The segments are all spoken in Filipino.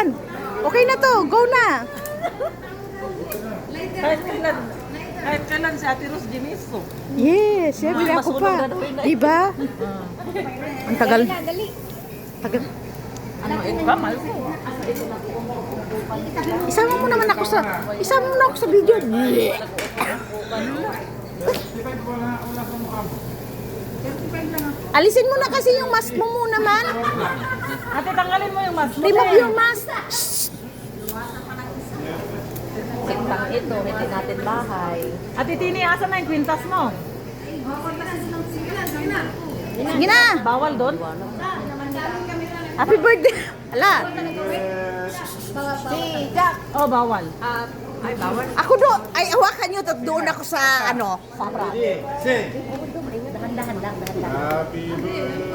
yan. Okay na to. Go na. Kahit kailan si Ate Rose Gimiso. Yes, syempre ako pa. Diba? Ang tagal. Tagal. Ano, ito ba? Mahal ko. Isama mo naman ako sa video. Alisin mo na kasi yung mask mo muna man. Ate, tanggalin mo yung mask mo. Remove your mask. Sintang ito, hindi natin bahay. Ate Tini, asan na yung kwintas mo? Sige na. Bawal doon? Happy birthday. Ala. Oh, bawal. Ay, bawal. Ako ay hawakan nyo at doon ako sa Sara. Dahan-dahan lang, dahan-dahan. Happy birthday.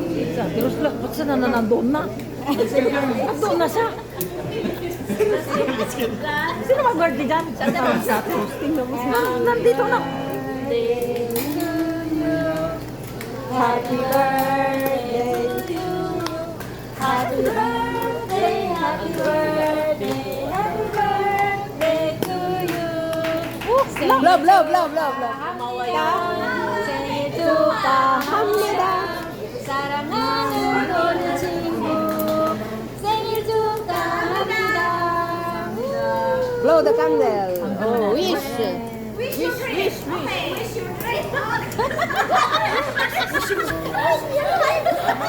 Si Ate Rose lang, ba't siya nandoon na? Ba't doon na siya? Sino mag-birthday dyan? Si Ate Rose. Tingnan mo siya. Nandito na. Happy birthday to you. Happy birthday, happy birthday, happy birthday to you. Love, love, love, love, love. 생일 축하합니다. 사랑하는 우리 친구 생일 축하합니다. Blow the candle. Oh, wish. Wish you great. Okay, wish you great.